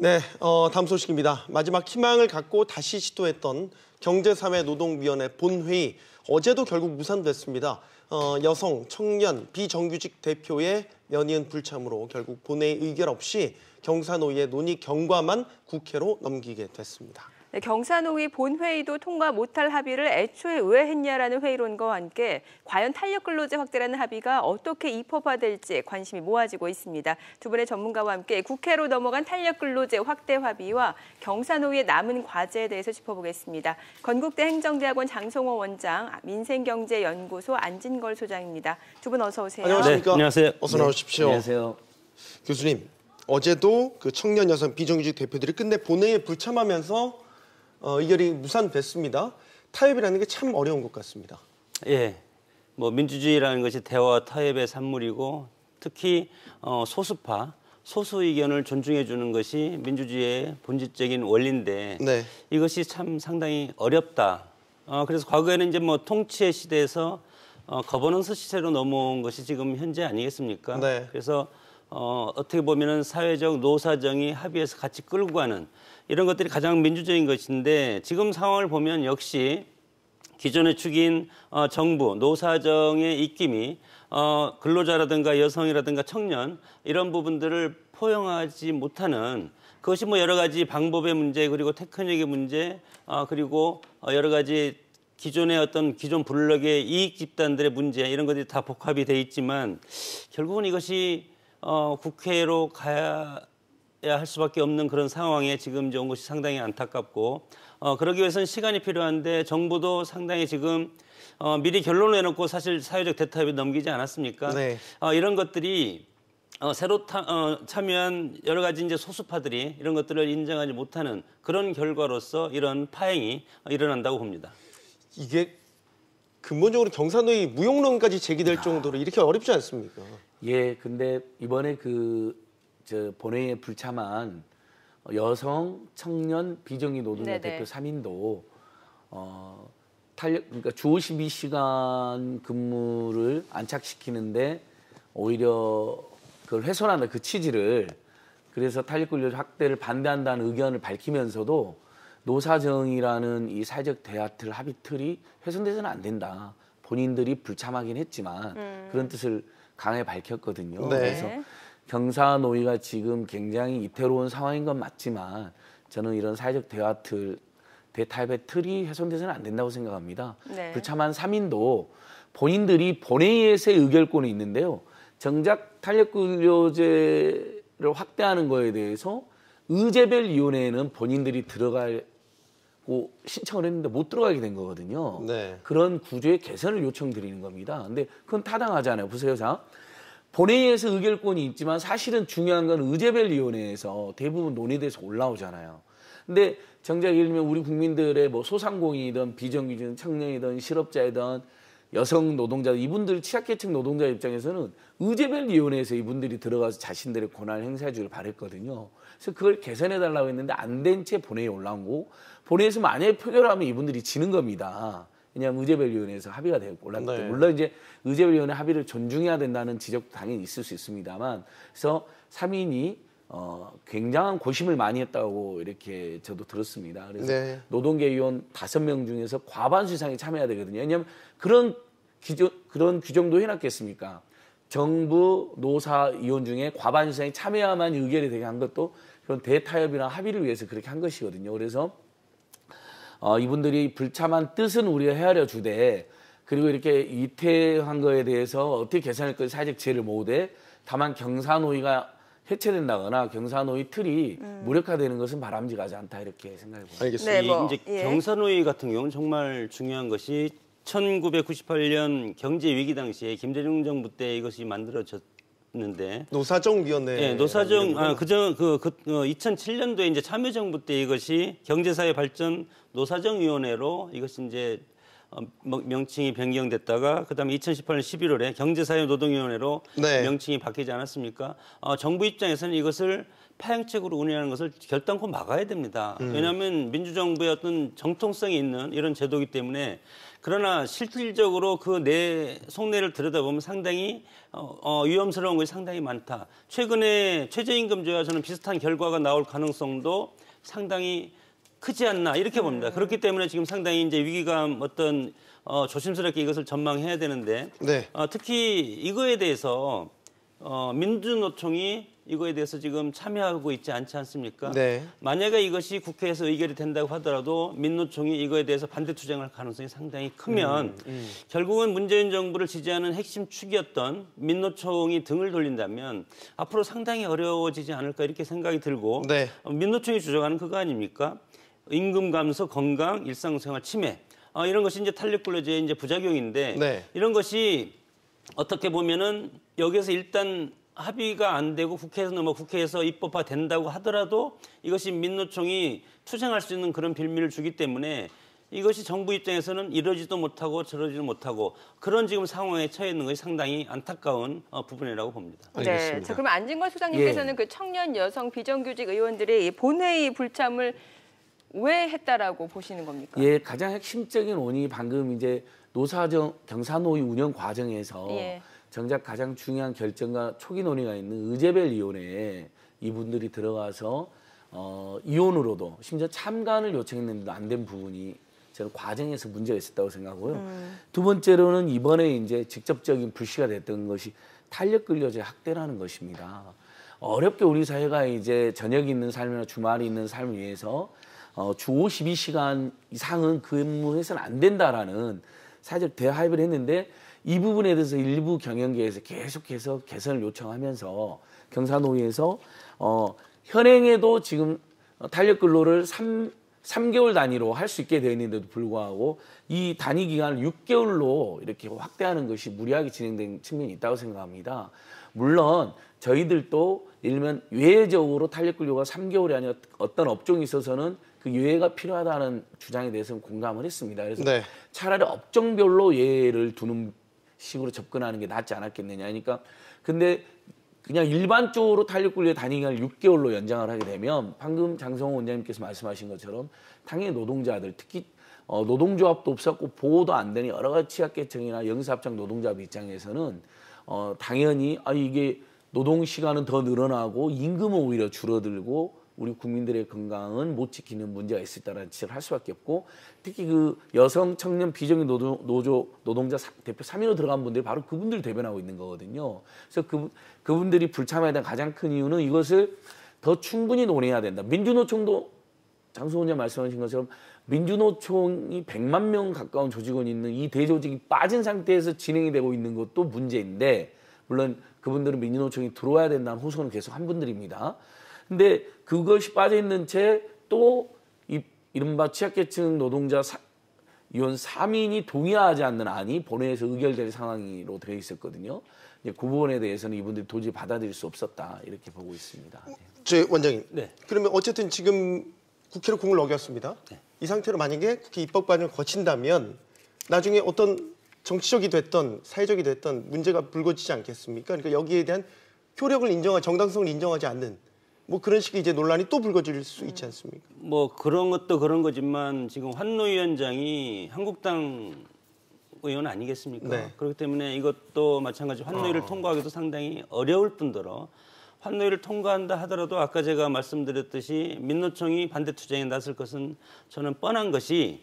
네, 다음 소식입니다. 마지막 희망을 갖고 다시 시도했던 경제사회노동위원회 본회의 어제도 결국 무산됐습니다. 여성, 청년, 비정규직 대표의 연이은 불참으로 결국 본회의 의결 없이 경사노위의 논의 경과만 국회로 넘기게 됐습니다. 네, 경사노위 본회의도 통과 못할 합의를 애초에 왜 했냐라는 회의론과 함께 과연 탄력근로제 확대라는 합의가 어떻게 입법화될지 관심이 모아지고 있습니다. 두 분의 전문가와 함께 국회로 넘어간 탄력근로제 확대 합의와 경사노위의 남은 과제에 대해서 짚어보겠습니다. 건국대 행정대학원 장성호 원장, 민생경제연구소 안진걸 소장입니다. 두 분 어서 오세요. 안녕하십니까? 네, 안녕하세요. 어서 나오십시오. 안녕하세요. 교수님, 어제도 그 청년, 여성, 비정규직 대표들이 끝내 본회의에 불참하면서 의결이 무산됐습니다. 타협이라는 게 참 어려운 것 같습니다. 예, 뭐 민주주의라는 것이 대화와 타협의 산물이고 특히 소수파, 소수 의견을 존중해 주는 것이 민주주의의 본질적인 원리인데 네. 이것이 참 상당히 어렵다. 그래서 과거에는 이제 뭐 통치의 시대에서 거버넌스 시대로 넘어온 것이 지금 현재 아니겠습니까? 네. 그래서 어떻게 보면은 사회적 노사정이 합의해서 같이 끌고 가는 이런 것들이 가장 민주적인 것인데 지금 상황을 보면 역시 기존의 축인 정부, 노사정의 입김이 근로자라든가 여성이라든가 청년 이런 부분들을 포용하지 못하는 그것이 뭐 여러 가지 방법의 문제 그리고 테크닉의 문제 그리고 여러 가지 기존의 어떤 기존 블록의 이익 집단들의 문제 이런 것들이 다 복합이 돼 있지만 결국은 이것이 국회로 가야 할 수밖에 없는 그런 상황에 지금 이제 온 것이 상당히 안타깝고 그러기 위해서는 시간이 필요한데 정부도 상당히 지금 미리 결론을 내놓고 사실 사회적 대타협에 넘기지 않았습니까? 네. 이런 것들이 새로 참여한 여러 가지 이제 소수파들이 이런 것들을 인정하지 못하는 그런 결과로서 이런 파행이 일어난다고 봅니다. 이게 근본적으로 경사노위 무용론까지 제기될 정도로 이렇게 어렵지 않습니까? 예, 근데 이번에 본회의에 불참한 여성, 청년, 비정규 노동자 대표 3인도 그러니까 주 52시간 근무를 안착시키는데 오히려 그걸 훼손한다 그 취지를 그래서 탄력근로 확대를 반대한다는 의견을 밝히면서도 노사정이라는 이 사회적 대화틀 합의 틀이 훼손돼서는 안 된다. 본인들이 불참하긴 했지만 그런 뜻을 강하게 밝혔거든요. 네. 그래서 경사노위가 지금 굉장히 이태로운 상황인 건 맞지만 저는 이런 사회적 대화틀, 대타협의 틀이 훼손돼서는 안 된다고 생각합니다. 네. 불참한 3인도 본인들이 본회의에서의 의결권이 있는데요. 정작 탄력근로제를 확대하는 거에 대해서 의제별위원회에는 본인들이 들어가고 신청을 했는데 못 들어가게 된 거거든요. 네. 그런 구조의 개선을 요청드리는 겁니다. 근데 그건 타당하잖아요. 보세요. 자, 본회의에서 의결권이 있지만 사실은 중요한 건 의제별위원회에서 대부분 논의돼서 올라오잖아요. 근데 정작 예를 들면 우리 국민들의 뭐 소상공인이든 비정규직이든 청년이든 실업자이든 여성 노동자 이분들 취약계층 노동자 입장에서는 의제별위원회에서 이분들이 들어가서 자신들의 권한을 행사해 주길 바랬거든요. 그래서 그걸 개선해달라고 했는데 안 된 채 본회의에 올라온 거고 본회의에서 만약에 표결하면 이분들이 지는 겁니다. 왜냐하면 의제별위원회에서 합의가 되고 올랐기 때문에. 물론 이제 의제별위원회 합의를 존중해야 된다는 지적도 당연히 있을 수 있습니다만 그래서 3인이 굉장한 고심을 많이 했다고 이렇게 저도 들었습니다. 그래서 노동계의원 5명 중에서 과반수 이상이 참여해야 되거든요. 왜냐하면 그런 규정도 해놨겠습니까? 정부, 노사, 의원 중에 과반수 이상이 참여해야만 의결이 되게 한 것도 그런 대타협이나 합의를 위해서 그렇게 한 것이거든요. 그래서 이분들이 불참한 뜻은 우리가 헤아려 주되 그리고 이렇게 이태한 거에 대해서 어떻게 개선할 것인지 사회적 지혜를 모으되 다만 경사노위가 해체된다거나 경사노위 틀이 무력화되는 것은 바람직하지 않다 이렇게 생각해봅니다. 알겠습니다. 네, 이제 경사노위 같은 경우는 정말 중요한 것이 1998년 경제 위기 당시에 김대중 정부 때 이것이 만들어졌는데 노사정위원회. 네, 노사정 2007년도에 이제 참여정부 때 이것이 경제사회 발전 노사정위원회로 이것이 이제 명칭이 변경됐다가 그다음에 2018년 11월에 경제사회노동위원회로 명칭이 바뀌지 않았습니까? 정부 입장에서는 이것을 파행책으로 운영하는 것을 결단코 막아야 됩니다. 왜냐하면 민주정부의 어떤 정통성이 있는 이런 제도이기 때문에 그러나 실질적으로 그 내 속내를 들여다보면 상당히 위험스러운 것이 상당히 많다. 최근에 최저임금제와 저는 비슷한 결과가 나올 가능성도 상당히 크지 않나 이렇게 봅니다. 그렇기 때문에 지금 상당히 이제 위기감 어떤 조심스럽게 이것을 전망해야 되는데 네. 특히 이거에 대해서 민주노총이 이거에 대해서 지금 참여하고 있지 않지 않습니까? 네. 만약에 이것이 국회에서 의결이 된다고 하더라도 민노총이 이거에 대해서 반대 투쟁할 가능성이 상당히 크면 결국은 문재인 정부를 지지하는 핵심 축이었던 민노총이 등을 돌린다면 앞으로 상당히 어려워지지 않을까 이렇게 생각이 들고 네. 민노총이 주장하는 그거 아닙니까? 임금 감소, 건강, 일상생활 침해 이런 것이 이제 탄력근로제의 이제 부작용인데 네. 이런 것이 어떻게 보면은 여기서 일단 합의가 안 되고 국회에서 입법화 된다고 하더라도 이것이 민노총이 투쟁할 수 있는 그런 빌미를 주기 때문에 이것이 정부 입장에서는 이러지도 못하고 저러지도 못하고 그런 지금 상황에 처해 있는 것이 상당히 안타까운 부분이라고 봅니다. 알겠습니다. 네. 자, 그러면 안진걸 소장님께서는 그 청년 여성 비정규직 의원들의 이 본회의 불참을 왜 했다라고 보시는 겁니까? 예, 가장 핵심적인 원인이 방금 이제 경사노위 운영 과정에서 예. 정작 가장 중요한 결정과 초기 논의가 있는 의제별위원회에 이분들이 들어가서 이혼으로도 심지어 참관을 요청했는데도 안 된 부분이 저는 과정에서 문제가 있었다고 생각하고요. 두 번째로는 이번에 이제 직접적인 불씨가 됐던 것이 탄력근로제 학대라는 것입니다. 어렵게 우리 사회가 이제 저녁이 있는 삶이나 주말이 있는 삶을 위해서 주 52시간 이상은 근무해서는 안 된다라는 사회적 대합의를 했는데 이 부분에 대해서 일부 경영계에서 계속해서 개선을 요청하면서 경사노위에서 현행에도 지금 탄력근로를 3개월 단위로 할 수 있게 되어 있는데도 불구하고 이 단위 기간을 6개월로 이렇게 확대하는 것이 무리하게 진행된 측면이 있다고 생각합니다. 물론 저희들도 예를 들면 예외적으로 탄력근로가 3개월이 아니라 어떤 업종에 있어서는 그 예외가 필요하다는 주장에 대해서는 공감을 했습니다. 그래서 네. 차라리 업종별로 예외를 두는 식으로 접근하는 게 낫지 않았겠느냐. 그러니까 근데 그냥 일반적으로 탄력근로의 단위기간을 6개월로 연장을 하게 되면 방금 장성호 원장님께서 말씀하신 것처럼 당연히 노동자들 특히 노동조합도 없었고 보호도 안 되는 여러 가지 취약계층이나 영사합작 노동조합 입장에서는 당연히 이게 노동시간은 더 늘어나고 임금은 오히려 줄어들고 우리 국민들의 건강은 못 지키는 문제가 있을 거라는 지적을 할 수밖에 없고 특히 그 여성, 청년, 비정규 노동자 대표 3인으로 들어간 분들이 바로 그분들을 대변하고 있는 거거든요. 그래서 그분들이 불참해야 되는 가장 큰 이유는 이것을 더 충분히 논의해야 된다. 민주노총도 장소 원장 말씀하신 것처럼 민주노총이 100만 명 가까운 조직원이 있는 이 대조직이 빠진 상태에서 진행이 되고 있는 것도 문제인데 물론 그분들은 민주노총이 들어와야 된다는 호소는 계속 한 분들입니다. 근데 그것이 빠져있는 채 또 이른바 취약계층 노동자 위원 3인이 동의하지 않는 안이 본회의에서 의결될 상황으로 되어 있었거든요. 이제 그 부분에 대해서는 이분들이 도저히 받아들일 수 없었다 이렇게 보고 있습니다. 저 원장님. 네. 그러면 어쨌든 지금 국회로 공을 넘겼습니다. 네. 이 상태로 만약에 국회 입법 과정을 거친다면 나중에 어떤 정치적이 됐던 사회적이 됐던 문제가 불거지지 않겠습니까? 그러니까 여기에 대한 효력을 정당성을 인정하지 않는 뭐 그런 식의 이제 논란이 또 불거질 수 있지 않습니까? 뭐 그런 것도 그런 거지만 지금 환노 위원장이 한국당 의원 아니겠습니까? 네. 그렇기 때문에 이것도 마찬가지로 환노위를 통과하기도 상당히 어려울 뿐더러 환노위를 통과한다 하더라도 아까 제가 말씀드렸듯이 민노총이 반대 투쟁에 나설 것은 저는 뻔한 것이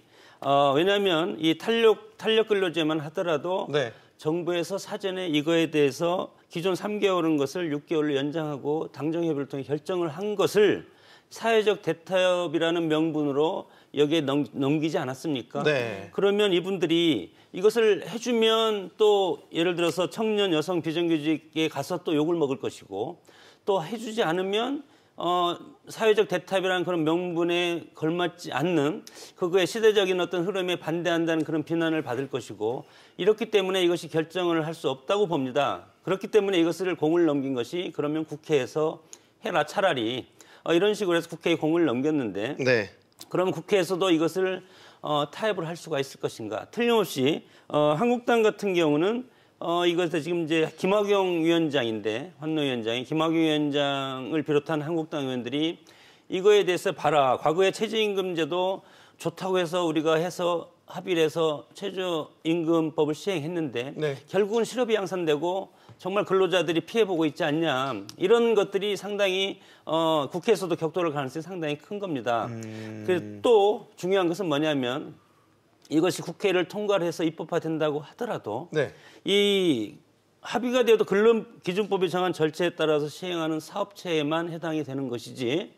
왜냐하면 이 탄력 근로제만 하더라도 네. 정부에서 사전에 이거에 대해서 기존 3개월인 것을 6개월로 연장하고 당정협의를 통해 결정을 한 것을 사회적 대타협이라는 명분으로 여기에 넘기지 않았습니까? 네. 그러면 이분들이 이것을 해주면 또 예를 들어서 청년 여성 비정규직에 가서 또 욕을 먹을 것이고 또 해주지 않으면 사회적 대타협이라는 그런 명분에 걸맞지 않는 그거의 시대적인 어떤 흐름에 반대한다는 그런 비난을 받을 것이고 이렇기 때문에 이것이 결정을 할 수 없다고 봅니다. 그렇기 때문에 이것을 공을 넘긴 것이 그러면 국회에서 해라 차라리 이런 식으로 해서 국회에 공을 넘겼는데 네. 그러면 국회에서도 이것을 타협을 할 수가 있을 것인가. 틀림없이 한국당 같은 경우는 이것에 지금 이제 김학용 위원장인데, 환노위원장이 김학용 위원장을 비롯한 한국당 의원들이 이거에 대해서 봐라. 과거에 최저임금제도 좋다고 해서 우리가 해서 합의를 해서 최저임금법을 시행했는데 네. 결국은 결국은 실업이 양산되고 정말 근로자들이 피해보고 있지 않냐. 이런 것들이 상당히 국회에서도 격돌할 가능성이 상당히 큰 겁니다. 그리고 또 중요한 것은 뭐냐면 이것이 국회를 통과를 해서 입법화된다고 하더라도 네. 이 합의가 되어도 근로기준법이 정한 절차에 따라서 시행하는 사업체에만 해당이 되는 것이지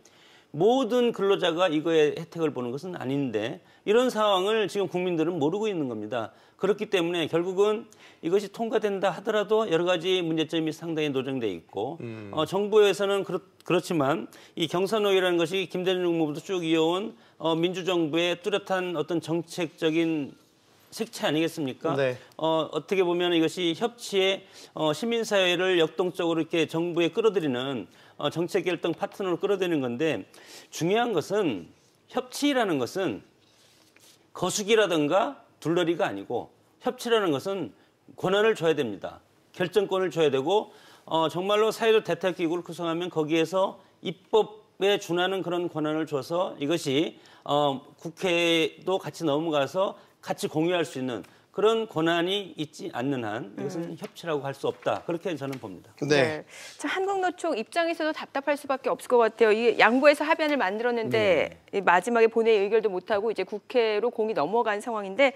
모든 근로자가 이거에 혜택을 보는 것은 아닌데 이런 상황을 지금 국민들은 모르고 있는 겁니다. 그렇기 때문에 결국은 이것이 통과된다 하더라도 여러 가지 문제점이 상당히 노정돼 있고 정부에서는 그렇지만 이 경사노위라는 것이 김대중 정부부터 쭉 이어온 민주정부의 뚜렷한 어떤 정책적인 색채 아니겠습니까? 네. 어떻게 보면 이것이 협치의 시민사회를 역동적으로 이렇게 정부에 끌어들이는 정책 결정 파트너로 끌어들이는 건데 중요한 것은 협치라는 것은 거수기라든가 둘러리가 아니고 협치라는 것은 권한을 줘야 됩니다. 결정권을 줘야 되고 정말로 사회적 대책기구를 구성하면 거기에서 입법에 준하는 그런 권한을 줘서 이것이 국회도 같이 넘어가서 같이 공유할 수 있는 그런 권한이 있지 않는 한 이것은 협치라고 할 수 없다. 그렇게 저는 봅니다. 네. 자, 한국노총 입장에서도 답답할 수밖에 없을 것 같아요. 이 양보해서 합의안을 만들었는데 이 마지막에 본회의 의결도 못하고 이제 국회로 공이 넘어간 상황인데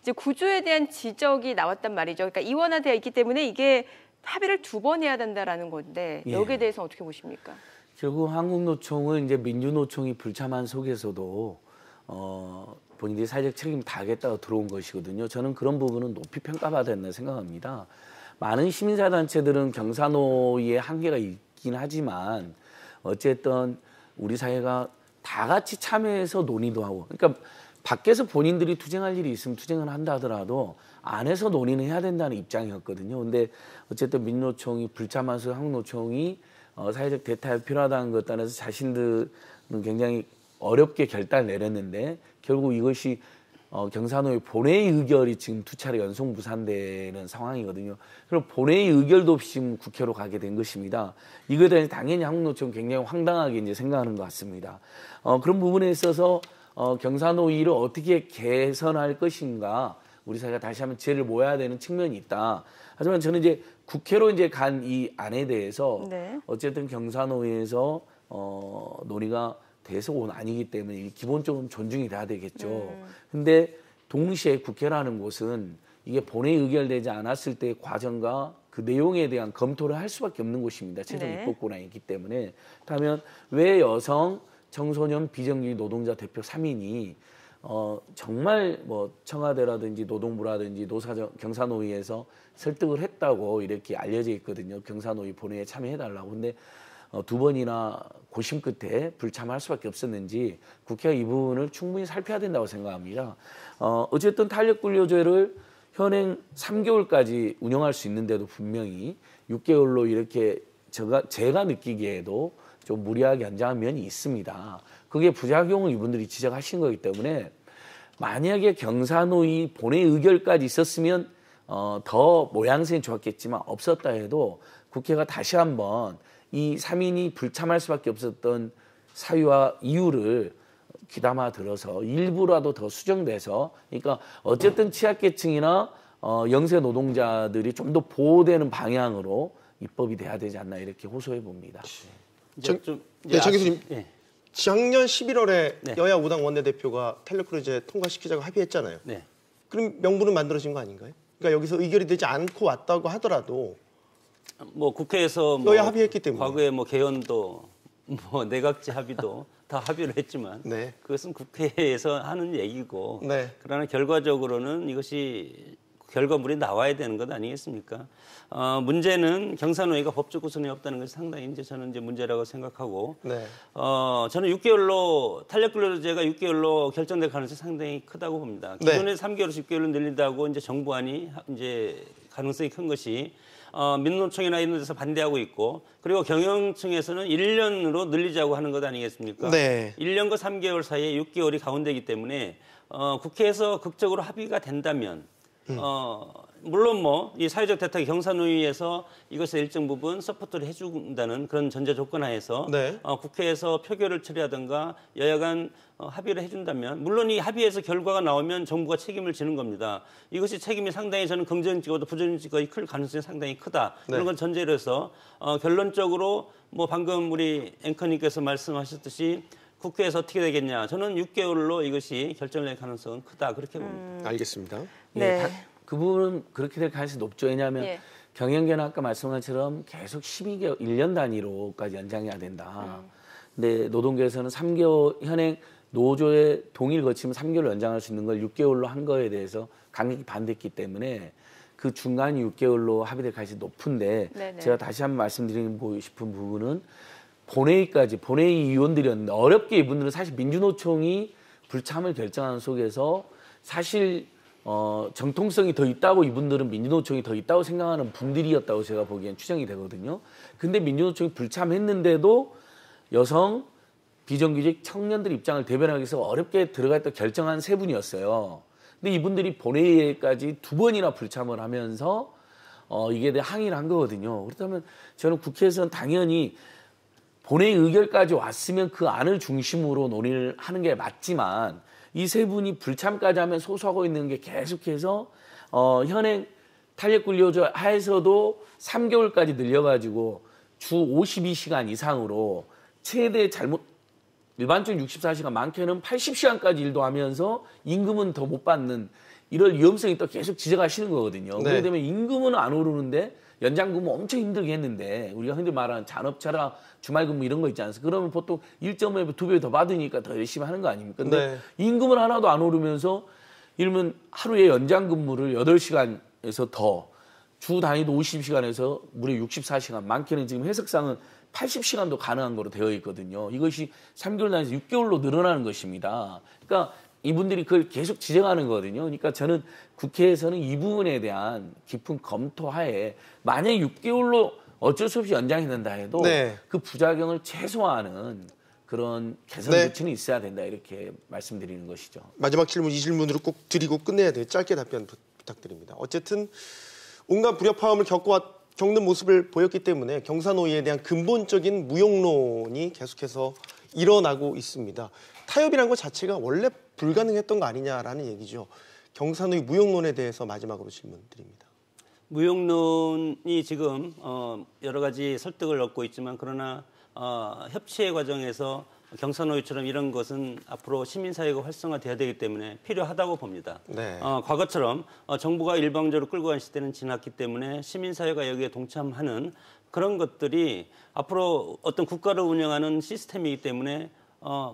이제 구조에 대한 지적이 나왔단 말이죠. 그러니까 이원화되어 있기 때문에 이게 합의를 2번 해야 된다라는 건데 여기에 대해서 어떻게 보십니까? 결국 한국노총은 이제 민주노총이 불참한 속에서도 본인들이 사회적 책임 다하겠다고 들어온 것이거든요. 저는 그런 부분은 높이 평가받아야 된다 생각합니다. 많은 시민사단체들은 경사노위의 한계가 있긴 하지만 어쨌든 우리 사회가 다 같이 참여해서 논의도 하고 그러니까 밖에서 본인들이 투쟁할 일이 있으면 투쟁을 한다 하더라도 안에서 논의는 해야 된다는 입장이었거든요. 근데 어쨌든 민노총이 불참해서 한국노총이 사회적 대타협이 필요하다는 것 따라서 자신들은 굉장히 어렵게 결단을 내렸는데 결국 이것이 경사노위 본회의 의결이 지금 2차례 연속 무산되는 상황이거든요. 그리고 본회의 의결도 없이 지금 국회로 가게 된 것입니다. 이거에 대해서 당연히 한국노총 굉장히 황당하게 이제 생각하는 것 같습니다. 그런 부분에 있어서 경사노위를 어떻게 개선할 것인가 우리 사회가 다시 한번 지혜를 모아야 되는 측면이 있다. 하지만 저는 이제 국회로 이제 간 이 안에 대해서 네. 어쨌든 경사노위에서 논의가 돼서 온 아니기 때문에 기본적으로 존중이 돼야 되겠죠. 근데 동시에 국회라는 곳은 이게 본회의 의결되지 않았을 때의 과정과 그 내용에 대한 검토를 할 수밖에 없는 곳입니다. 최종 네. 입법 권한이 있기 때문에. 그렇다면 왜 여성, 청소년, 비정규직 노동자 대표 3인이 정말 뭐 청와대라든지 노동부라든지 경사노위에서 설득을 했다고 이렇게 알려져 있거든요. 경사노위 본회의에 참여해달라고. 근데 2번이나 고심 끝에 불참할 수밖에 없었는지 국회가 이 부분을 충분히 살펴야 된다고 생각합니다. 어쨌든 탄력근로제를 현행 3개월까지 운영할 수 있는데도 분명히 6개월로 이렇게 제가 느끼기에도 좀 무리하게 연장한 면이 있습니다. 그게 부작용을 이분들이 지적하신 거기 때문에 만약에 경사노위 본회의 의결까지 있었으면 더 모양새는 좋았겠지만 없었다 해도 국회가 다시 한번 이 3인이 불참할 수밖에 없었던 사유와 이유를 귀담아 들어서 일부라도 더 수정돼서 그러니까 어쨌든 취약계층이나 영세 노동자들이 좀 더 보호되는 방향으로 입법이 돼야 되지 않나 이렇게 호소해 봅니다. 정 교수님. 예. 작년 11월에 네. 여야 5당 원내대표가 탄력근로제 통과시키자고 합의했잖아요. 네. 그럼 명분은 만들어진 거 아닌가요? 그러니까 여기서 의결이 되지 않고 왔다고 하더라도 뭐 국회에서 뭐 여야 합의했기 때문에. 과거에 뭐 개헌도 뭐 내각제 합의도 다 합의를 했지만 네. 그것은 국회에서 하는 얘기고 네. 그러나 결과적으로는 이것이 결과물이 나와야 되는 것 아니겠습니까? 문제는 경사노위가 법적 구성이 없다는 것이 상당히 이제 저는 이제 문제라고 생각하고 네. 저는 6개월로 탄력근로제가 6개월로 결정될 가능성이 상당히 크다고 봅니다. 네. 기존에 3개월에서 6개월로 늘린다고 이제 정부안이 이제 가능성이 큰 것이 민노총이나 이런 데서 반대하고 있고 그리고 경영층에서는 1년으로 늘리자고 하는 것 아니겠습니까? 네. 1년과 3개월 사이에 6개월이 가운데이기 때문에 국회에서 극적으로 합의가 된다면 물론 뭐 이 사회적 대책 경사노위에서 이것을 일정 부분 서포트를 해준다는 그런 전제 조건 하에서 네. 국회에서 표결을 처리하든가 여야 간 합의를 해준다면 물론 이 합의에서 결과가 나오면 정부가 책임을 지는 겁니다. 이것이 책임이 상당히 저는 긍정적이고도 부정적이 클 가능성이 상당히 크다. 네. 이런 건 전제로 해서 결론적으로 뭐 방금 우리 앵커님께서 말씀하셨듯이 국회에서 어떻게 되겠냐. 저는 6개월로 이것이 결정될 가능성은 크다. 그렇게 봅니다. 알겠습니다. 네. 그 부분은 그렇게 될 가능성이 높죠. 왜냐하면 예. 경영계는 아까 말씀한 것처럼 계속 12개월, 1년 단위로까지 연장해야 된다. 근데 노동계에서는 3개월 현행 노조의 동의를 거치면 3개월 연장할 수 있는 걸 6개월로 한 거에 대해서 강력히 반대했기 때문에 그 중간이 6개월로 합의될 가능성이 높은데 네네. 제가 다시 한번 말씀드리고 싶은 부분은 본회의까지 본회의 위원들이었는데 어렵게 이분들은 사실 민주노총이 불참을 결정하는 속에서 사실 정통성이 더 있다고 이분들은 민주노총이 더 있다고 생각하는 분들이었다고 제가 보기엔 추정이 되거든요. 근데 민주노총이 불참했는데도 여성 비정규직 청년들 입장을 대변하기 위해서 어렵게 들어갔다 결정한 세 분이었어요. 근데 이분들이 본회의에까지 2번이나 불참을 하면서 이게 대해 항의를 한 거거든요. 그렇다면 저는 국회에서는 당연히 본회의 의결까지 왔으면 그 안을 중심으로 논의를 하는 게 맞지만 이 세 분이 불참까지 하면 소소하고 있는 게 계속해서 현행 탄력근로제 하에서도 3개월까지 늘려가지고 주 52시간 이상으로 최대 일반적인 64시간 많게는 80시간까지 일도 하면서 임금은 더 못 받는 이럴 위험성이 또 계속 지적하시는 거거든요. 네. 그렇게 되면 임금은 안 오르는데 연장 근무 엄청 힘들게 했는데 우리가 흔히 말하는 잔업차라 주말 근무 이런 거 있지 않습니까? 그러면 보통 1.5배, 2배 더 받으니까 더 열심히 하는 거 아닙니까? 근데 네. 임금은 하나도 안 오르면서 이러면 하루에 연장 근무를 8시간에서 더 주 단위도 50시간에서 무려 64시간 많게는 지금 해석상은 80시간도 가능한 거로 되어 있거든요. 이것이 3개월 단위에서 6개월로 늘어나는 것입니다. 그러니까 이분들이 그걸 계속 지적하는 거거든요. 그러니까 저는 국회에서는 이 부분에 대한 깊은 검토하에 만약 6개월로 어쩔 수 없이 연장이 된다 해도 네. 그 부작용을 최소화하는 그런 개선 네. 조치는 있어야 된다 이렇게 말씀드리는 것이죠. 마지막 질문 이 질문으로 꼭 드리고 끝내야 돼요. 짧게 답변 부탁드립니다. 어쨌든 온갖 불협화음을 겪는 모습을 보였기 때문에 경사노위에 대한 근본적인 무용론이 계속해서 일어나고 있습니다. 타협이라는 것 자체가 원래 불가능했던 거 아니냐라는 얘기죠. 경사노위 무용론에 대해서 마지막으로 질문 드립니다. 무용론이 지금 여러 가지 설득을 얻고 있지만 그러나 협치의 과정에서 경사노위처럼 이런 것은 앞으로 시민사회가 활성화돼야 되기 때문에 필요하다고 봅니다. 네. 과거처럼 정부가 일방적으로 끌고 간 시대는 지났기 때문에 시민사회가 여기에 동참하는 그런 것들이 앞으로 어떤 국가를 운영하는 시스템이기 때문에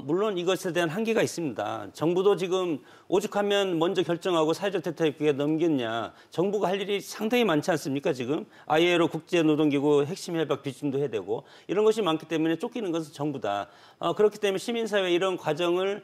물론 이것에 대한 한계가 있습니다. 정부도 지금 오죽하면 먼저 결정하고 사회적 대책에 넘겼냐. 정부가 할 일이 상당히 많지 않습니까 지금. ILO 국제노동기구 핵심 협약 비준도 해야 되고 이런 것이 많기 때문에 쫓기는 것은 정부다. 그렇기 때문에 시민사회 이런 과정을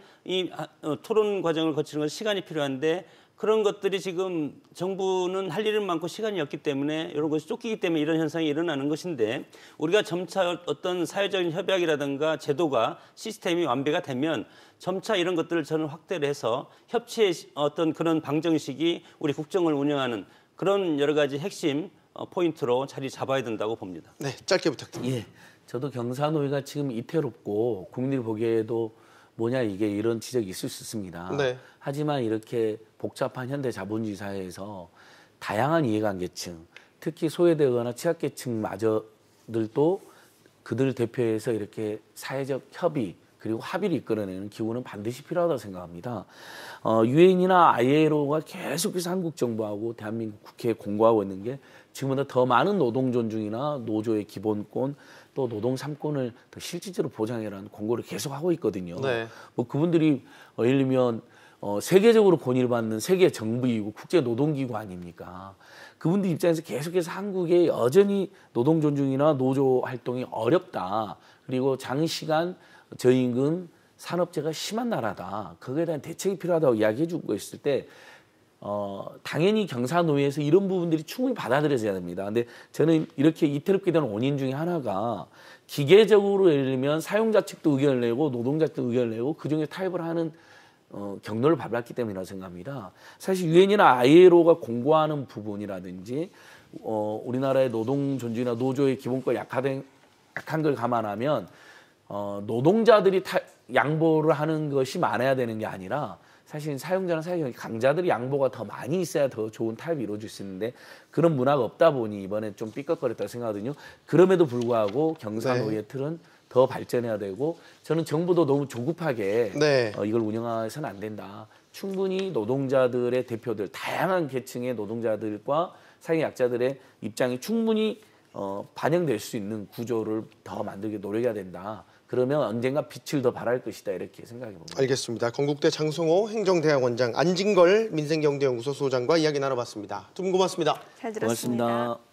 토론 과정을 거치는 것은 시간이 필요한데 그런 것들이 지금 정부는 할 일은 많고 시간이 없기 때문에 이런 것이 쫓기기 때문에 이런 현상이 일어나는 것인데 우리가 점차 어떤 사회적인 협약이라든가 제도가 시스템이 완비가 되면 점차 이런 것들을 저는 확대를 해서 협치의 어떤 그런 방정식이 우리 국정을 운영하는 그런 여러 가지 핵심 포인트로 자리 잡아야 된다고 봅니다. 네, 짧게 부탁드립니다. 예, 저도 경사노위가 지금 이태롭고 국민들이 보기에도 뭐냐 이게 이런 지적이 있을 수 있습니다. 네. 하지만 이렇게 복잡한 현대 자본주의 사회에서 다양한 이해관계층, 특히 소외되거나 취약계층마저들도 그들을 대표해서 이렇게 사회적 협의 그리고 합의를 이끌어내는 기구는 반드시 필요하다고 생각합니다. 유엔이나 ILO가 계속해서 한국 정부하고 대한민국 국회에 공고하고 있는 게 지금보다 더 많은 노동 존중이나 노조의 기본권 또 노동 3권을 더 실질적으로 보장해라는 공고를 계속하고 있거든요. 네. 뭐 그분들이 예를 들면 세계적으로 권위를 받는 세계 정부이고 국제 노동기구 아닙니까? 그분들 입장에서 계속해서 한국에 여전히 노동 존중이나 노조 활동이 어렵다. 그리고 장시간 저임금 산업재가 심한 나라다. 거기에 대한 대책이 필요하다고 이야기해 주고 있을 때 당연히 경사노위에서 이런 부분들이 충분히 받아들여져야 됩니다. 근데 저는 이렇게 이태롭게 되는 원인 중에 하나가 기계적으로 예를 들면 사용자 측도 의견을 내고 노동자 측도 의견을 내고 그중에 타협을 하는 경로를 밟았기 때문이라고 생각합니다. 사실 유엔이나 ILO가 공고하는 부분이라든지 우리나라의 노동 존중이나 노조의 기본권 약한 걸 감안하면 노동자들이 양보를 하는 것이 많아야 되는 게 아니라 사실 사용자나 사용자 강자들이 양보가 더 많이 있어야 더 좋은 타협이 이루어질 수 있는데 그런 문화가 없다 보니 이번에 좀 삐걱거렸다고 생각하거든요. 그럼에도 불구하고 경사노예 틀은 더 발전해야 되고 저는 정부도 너무 조급하게 이걸 운영해서는 안 된다. 충분히 노동자들의 대표들, 다양한 계층의 노동자들과 사회약자들의 입장이 충분히 반영될 수 있는 구조를 더 만들게 노력해야 된다. 그러면 언젠가 빛을 더 발할 것이다 이렇게 생각해 봅니다. 알겠습니다. 건국대 장성호 행정대학원장, 안진걸 민생경제연구소 소장과 이야기 나눠봤습니다. 두 분 고맙습니다. 잘 들었습니다. 고맙습니다.